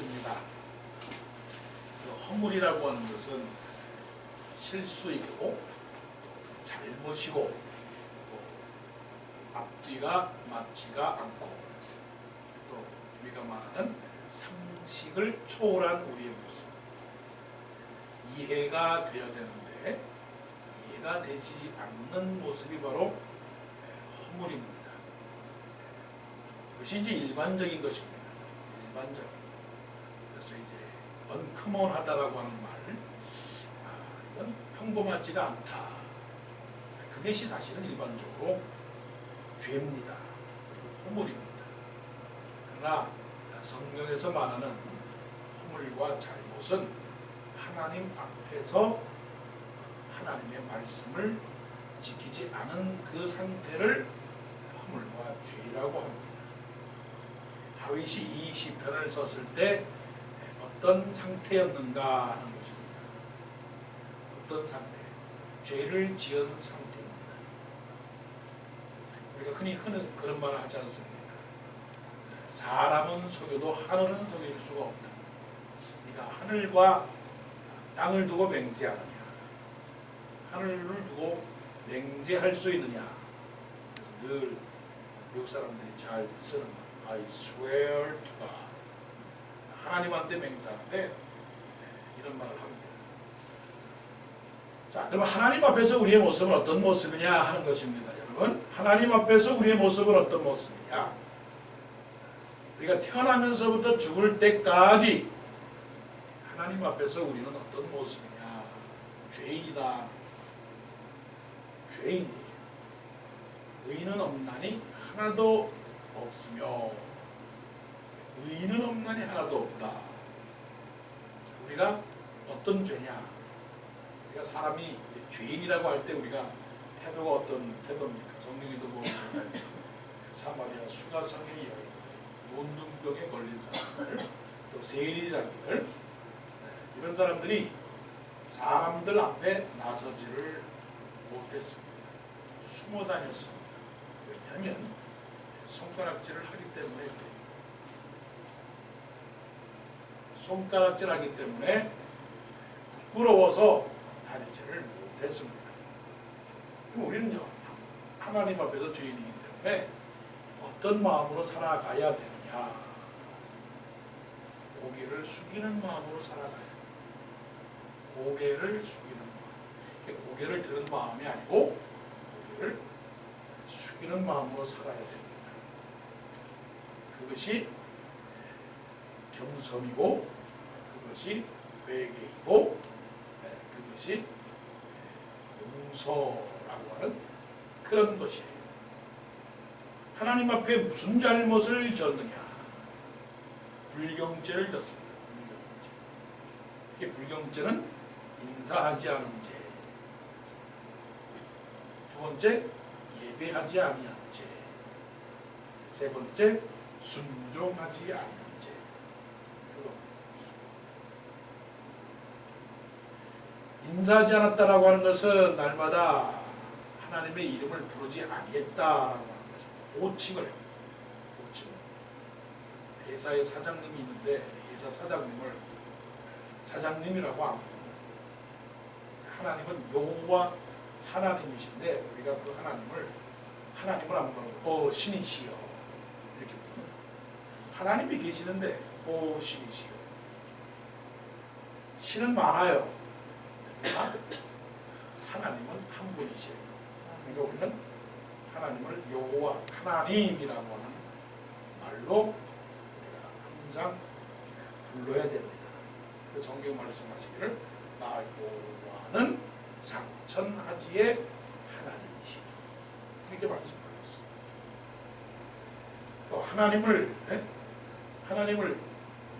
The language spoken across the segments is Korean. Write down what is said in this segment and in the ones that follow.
없습니다. 허물이라고 하는 것은 실수이고 잘못이고 또 앞뒤가 맞지가 않고 또 우리가 말하는 상식을 초월한 우리의 모습, 이해가 되어야 되는데 이해가 되지 않는 모습이 바로 허물입니다. 이것이 이제 일반적인 것입니다. 일반적인. 그래서 이제 언커먼하다라고 하는 말, 이건 평범하지가 않다. 그것이 사실은 일반적으로 죄입니다. 그리고 허물입니다. 그러나 성경에서 말하는 허물과 잘못은 하나님 앞에서 하나님의 말씀을 지키지 않은 그 상태를 허물과 죄라고 합니다. 다윗이 이 시편을 썼을 때 어떤 상태였는가 하는 것입니다. 어떤 상태? 죄를 지은 상태입니다. 우리가 흔히 그런 말을 하지 않습니까? 사람은 속여도 하늘은 속일 수가 없다. 네가 하늘과 땅을 두고 맹세하느냐? 하늘을 두고 맹세할 수 있느냐? 그래서 늘 미국 사람들이 잘 쓰는 말, I swear to God. 하나님한테 맹세하는데 이런 말을 합니다. 자, 그럼 하나님 앞에서 우리의 모습은 어떤 모습이냐 하는 것입니다. 여러분, 하나님 앞에서 우리의 모습은 어떤 모습이냐? 우리가 태어나면서부터 죽을 때까지 하나님 앞에서 우리는 어떤 모습이냐? 죄인이다. 죄인이 의인은 없나니 하나도 없으며 의인은 없나니 하나도 없다. 우리가 어떤 죄냐? 우리가 사람이 죄인이라고 할 때 우리가 태도가 어떤 태도입니까? 성경에도 보면 사마리아 수가성의 여인, 문둥병에 걸린 사람들, 또 세리장이들, 이런 사람들이 사람들 앞에 나서지를 못했습니다. 숨어 다녔습니다. 왜냐하면 손가락질을 하기 때문에 그래요. 손가락질하기 때문에 부끄러워서 다니지를 못했습니다. 그럼 우리는요, 하나님 앞에서 죄인이기 때문에 어떤 마음으로 살아가야 되느냐? 고개를 숙이는 마음으로 살아가야. 고개를 숙이는 마음. 고개를 드는 마음이 아니고 고개를 숙이는 마음으로 살아야 됩니다. 그것이 겸손이고 그것이 회개이고 그것이 용서라고 하는 그런 것이에요. 하나님 앞에 무슨 잘못을 졌느냐? 불경죄를 졌습니다. 불경죄. 이게 불경죄는 인사하지 않은 죄. 두 번째, 예배하지 아니한 죄. 세 번째, 순종하지 아니한 죄. 그겁니다. 인사하지 않았다라고 하는 것은 날마다 하나님의 이름을 부르지 아니했다라고 하는 것입니다. 호칭을. 회사의 사장님이 있는데 회사 사장님을 사장님이라고 안 부릅니다. 하나님은 여호와 하나님이신데 우리가 그 하나님을 안 부르고 신이시여 이렇게 부릅니다. 하나님이 계시는데 신이시여. 신은 많아요. 그러나 하나님은 한 분이시에요. 그러니까 우리는 하나님을 여호와 하나님이라고 하는 말로 항상 불러야 됩니다. 그래서 성경 말씀하시기를 나 여호와는 상천하지의 하나님이시니 이렇게 말씀하셨어요. 또 하나님을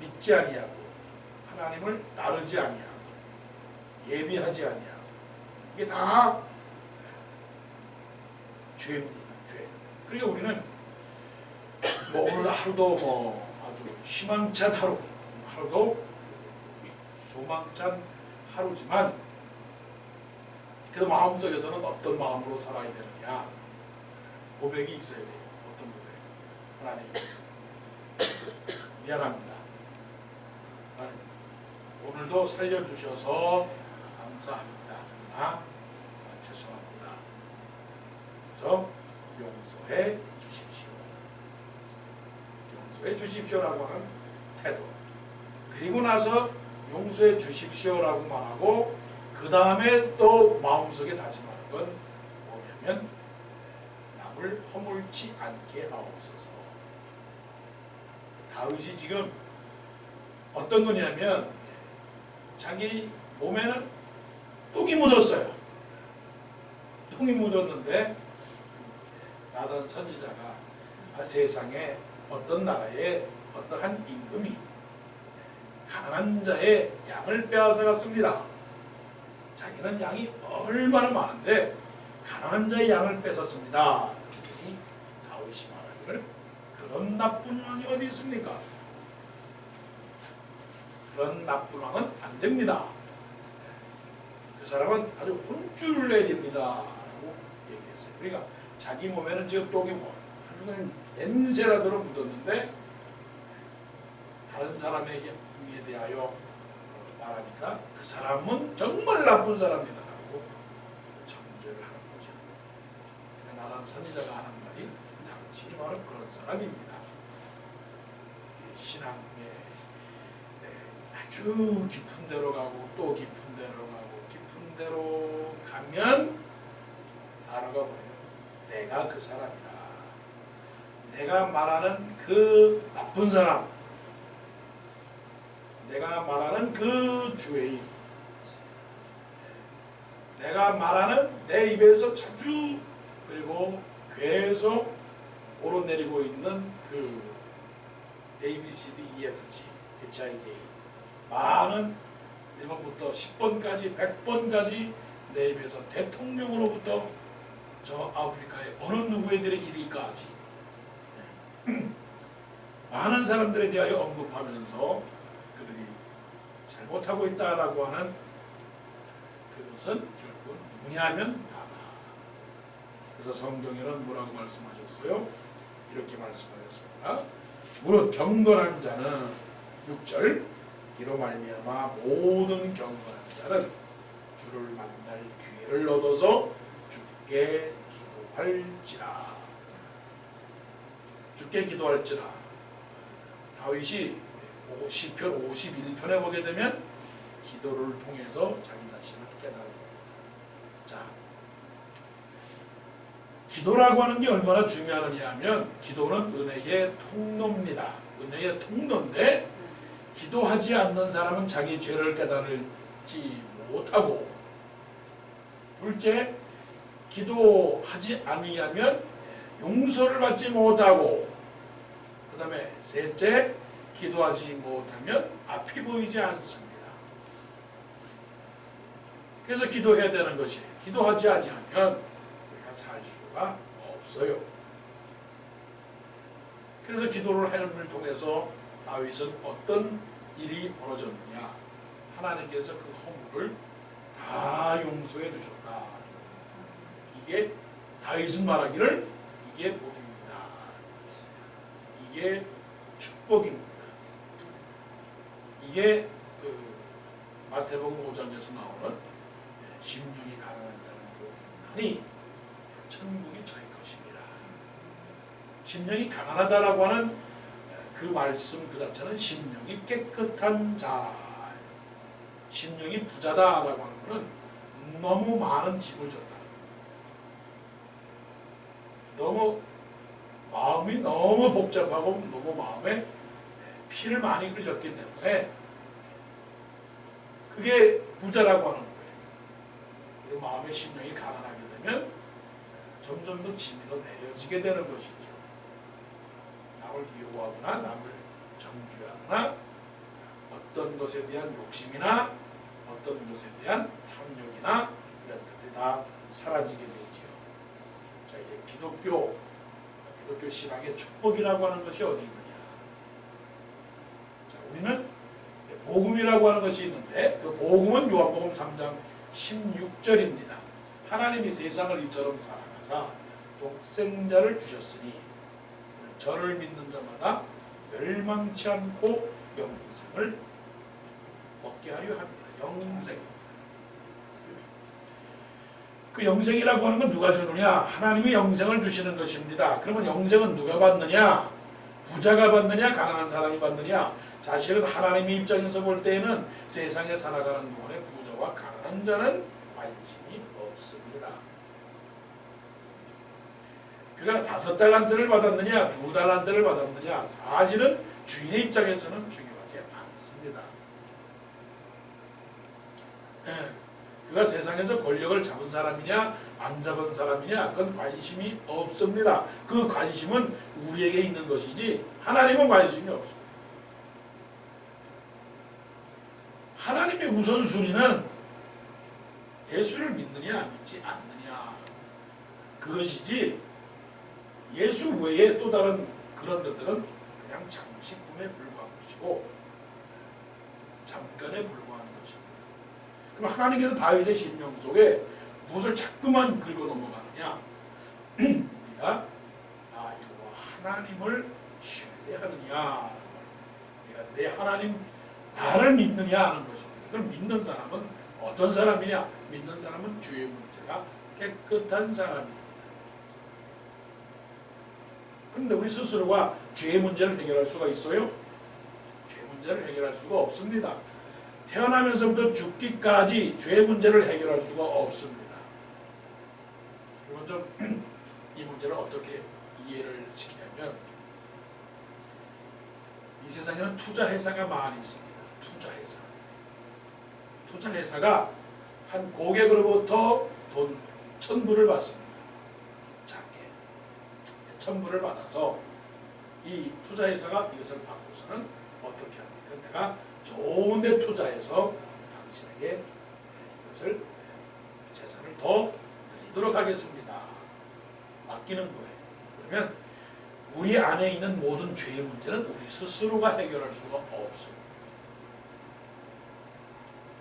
믿지 아니하고 하나님을 따르지 아니하고 예배하지 아니하고 이게 다 죄입니다. 죄. 그러니까 우리는 오늘 하루도 아주 희망찬 하루도 소망찬 하루지만 그 마음속에서는 어떤 마음으로 살아야 되느냐 고백이 있어야 돼요. 어떤 고백? 하나님 미안합니다. 하나님, 오늘도 살려주셔서 감사합니다. 그러나 죄송합니다. 그래서 용서해 주십시오. 용서해 주십시오라고 하는 태도. 그리고 나서 용서해 주십시오라고 말하고 그 다음에 또 마음속에 다짐하는 건 뭐냐면 남을 허물지 않게 하옵소서. 다윗이 지금 어떤 거냐면 자기 몸에는 똥이 묻었어요. 똥이 묻었는데 나단 선지자가 세상에 어떤 나라에 어떠한 임금이 가난한 자의 양을 빼앗아 갔습니다. 자기는 양이 얼마나 많은데 가난한 자의 양을 뺏었습니다. 그랬더니 다윗이 말하기를 그런 나쁜 왕이 어디 있습니까? 그런 나쁜 왕은 안 됩니다. 그 사람은 아주 혼쭐을 내야 됩니다. 라고 얘기했어요. 그러니까 자기 몸에는 지금 똥이 아주 그냥 냄새라도 묻었는데 다른 사람의 행위에 대하여 말하니까 그 사람은 정말 나쁜 사람이다 라고 정죄를 하는 거죠. 나단 선지자가 하는 말이 당신이 바로 그런 사람입니다. 신앙에 아주 깊은 데로 가고 또 깊은 데로 가고 깊은 데로 가면 알아가 버리면 내가 그 사람이라. 내가 말하는 그 나쁜 사람, 내가 말하는 그 죄인, 내가 말하는 내 입에서 자주 그리고 계속 오르내리고 있는 그 ABCD, EFG, HIJ 많은 1번부터 10번까지 100번까지 내 입에서 대통령으로부터 저 아프리카의 어느 누구에들의 일일까지 많은 사람들에 대하여 언급하면서 그들이 잘못하고 있다라고 하는 그것은 결국은 누구냐 하면 나다. 그래서 성경에는 뭐라고 말씀하셨어요? 이렇게 말씀하셨습니다. 무릇 경건한 자는 6절 이로 말미암아 모든 경건한 자는 주를 만날 기회를 얻어서 주께 기도할지라. 주께 기도할지라. 다윗이 시편 51편에 보게 되면 기도를 통해서 자기 자신을 깨달은 겁니다. 자, 기도라고 하는 게 얼마나 중요하느냐 하면 기도는 은혜의 통로입니다. 은혜의 통로인데 기도하지 않는 사람은 자기 죄를 깨달지 못하고, 둘째, 기도하지 않으면 용서를 받지 못하고, 그 다음에 셋째, 기도하지 못하면 앞이 보이지 않습니다. 그래서 기도해야 되는 것이, 기도하지 아니하면 우리가 살 수가 없어요. 그래서 기도를 하는 통해서 다윗은 어떤 일이 벌어졌느냐, 하나님께서 그 허물을 다 용서해 주셨다. 이게 다윗은 말하기를 이게 복입니다. 이게 축복입니다. 이게 그 마태복음 5장에서 나오는 심령이 가난한다는 복이 있나니 천국이 저희 것입니다. 심령이 가난하다라고 하는 그 말씀 그 자체는 심령이 깨끗한 자, 심령이 부자다라고 하는 것은 너무 많은 집을 줬다는 거예요. 너무 마음이 너무 복잡하고 너무 마음에 피를 많이 흘렸기 때문에 그게 부자라고 하는 거예요. 그리고 마음의 심령이 가난하게 되면 점점 더 짐이 더 내려지게 되는 것이죠. 남을 미워하거나 남을 정죄하거나 어떤 것에 대한 욕심이나 어떤 것에 대한 탐욕이나 이런 것들이 다 사라지게 되지요. 자, 이제 기독교 신앙의 축복이라고 하는 것이 어디 있느냐? 자, 우리는 복음이라고 하는 것이 있는데 그 복음은 요한복음 3장 16절입니다. 하나님이 세상을 이처럼 사랑하사 독생자를 주셨으니 저를 믿는 자마다 멸망치 않고 영생을 얻게 하려 합니다. 영생입니다. 그 영생이라고 하는 건 누가 주느냐? 하나님이 영생을 주시는 것입니다. 그러면 영생은 누가 받느냐? 부자가 받느냐? 가난한 사람이 받느냐? 사실은 하나님의 입장에서 볼 때에는 세상에 살아가는 동안에 부자와 가난한 자는 관심이 없습니다. 그가 5달란트를 받았느냐 2달란트를 받았느냐 사실은 주인의 입장에서는 중요하지 않습니다. 그가 세상에서 권력을 잡은 사람이냐 안 잡은 사람이냐 그건 관심이 없습니다. 그 관심은 우리에게 있는 것이지 하나님은 관심이 없습니다. 하나님의 우선순위는 예수를 믿느냐 믿지 않느냐 그것이지 예수 외에 또 다른 그런 것들은 그냥 장식품에 불과한 것이고 잠깐에 불과한 것입니다. 그럼 하나님께서 다윗의 심령 속에 무엇을 자꾸만 긁어 넘어가느냐? 네가 나 여호와 하나님을 신뢰하느냐? 네가 내 하나님 나를 믿느냐 하는 것입니다. 그럼 믿는 사람은 어떤 사람이냐? 믿는 사람은 죄의 문제가 깨끗한 사람입니다. 그런데 우리 스스로가 죄의 문제를 해결할 수가 있어요? 죄의 문제를 해결할 수가 없습니다. 태어나면서부터 죽기까지 죄의 문제를 해결할 수가 없습니다. 그럼 좀 이 문제를 어떻게 이해를 시키냐면 이 세상에는 투자회사가 많이 있습니다. 투자회사가 한 고객으로부터 돈 1,000불을 받습니다. 작게 1,000불을 받아서 이 투자회사가 이것을 받고서는 어떻게 합니까? 내가 좋은 데 투자해서 당신에게 이것을 재산을 더 늘리도록 하겠습니다. 맡기는 거예요. 그러면 우리 안에 있는 모든 죄의 문제는 우리 스스로가 해결할 수가 없습니다.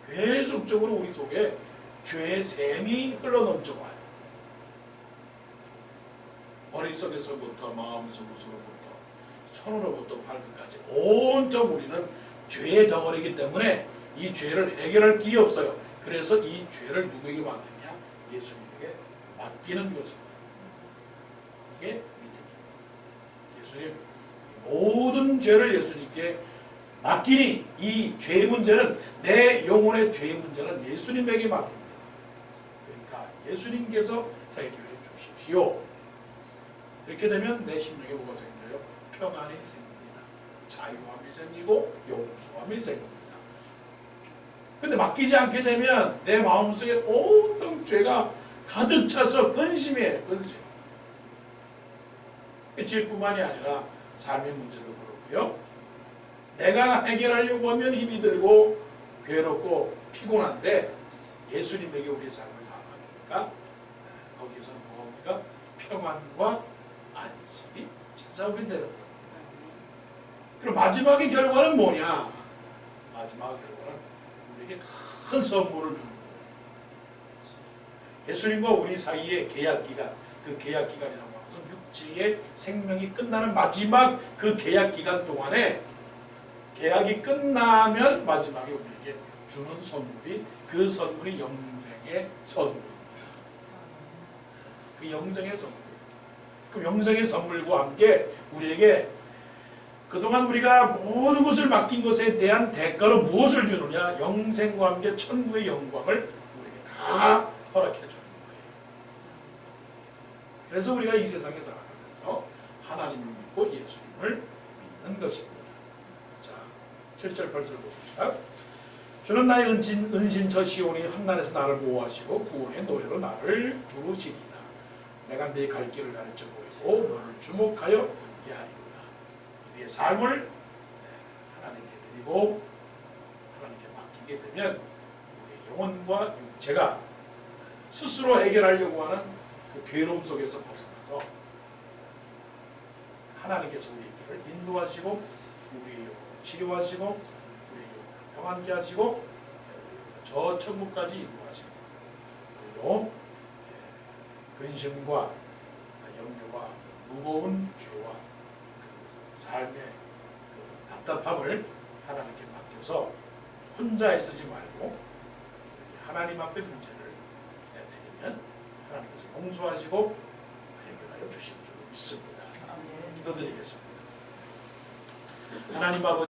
계속적으로 우리 속에 죄의 샘이 흘러넘쳐와요. 머릿속에서부터 마음속으로부터 손으로부터 발끝까지 온통 우리는 죄의 덩어리이기 때문에 이 죄를 해결할 길이 없어요. 그래서 이 죄를 누구에게 맡기냐? 예수님에게 맡기는 것입니다. 이게 믿음입니다. 예수님 모든 죄를 예수님께 맡기니 이 죄의 문제는 내 영혼의 죄의 문제는 예수님에게 맡깁니다. 그러니까 예수님께서 해결해 주십시오. 이렇게 되면 내 심령에 뭐가 생겨요? 평안이 생깁니다. 자유함이 생기고 용서함이 생깁니다. 근데 맡기지 않게 되면 내 마음속에 온통 죄가 가득 차서 근심이에요. 근심. 죄뿐만이 아니라 삶의 문제도 그렇고요. 내가 해결하려고 하면 힘이 들고 괴롭고 피곤한데 예수님에게 우리의 삶을 다 맡기니까 거기에서는 뭡니까? 평안과 안식이 찾아오게 되는 겁니다. 그럼 마지막의 결과는 뭐냐? 마지막 결과는 우리에게 큰 선물을 주는 거예요. 예수님과 우리 사이의 계약기간, 그 계약기간이라고 하는 것은 육체의 생명이 끝나는 마지막 그 계약기간 동안에 계약이 끝나면 마지막에 우리에게 주는 선물이 그 선물이 영생의 선물입니다. 그 영생의 선물. 그 영생의 선물과 함께 우리에게 그동안 우리가 모든 것을 맡긴 것에 대한 대가로 무엇을 주느냐? 영생과 함께 천국의 영광을 우리에게 다 허락해 주는 거예요. 그래서 우리가 이 세상에 살아가면서 하나님을 믿고 예수님을 믿는 것입니다. 자, 7절 8절 보십시다. 주는 나의 은신처 시온이 한날에서 나를 보호하시고 구원의 노래로 나를 두르시리이다. 내가 네 갈 길을 가르쳐 보이고 너를 주목하여 분개하리로다. 우리의 삶을 하나님께 드리고 하나님께 맡기게 되면 우리의 영혼과 육체가 스스로 해결하려고 하는 그 괴로움 속에서 벗어나서 하나님께서 우리의 길을 인도하시고 우리의 영혼을 치료하시고 우리의 영혼을 평안케 하시고 저 천국까지 인도하시고 그리고 근심과 염려와 무거운 죄와 그 삶의 그 답답함을 하나님께 맡겨서 혼자 애쓰지 말고 하나님 앞에 문제를 드리면 하나님께서 용서하시고 해결하여 주실 줄 믿습니다. 기도드리겠습니다. 하나님 아버지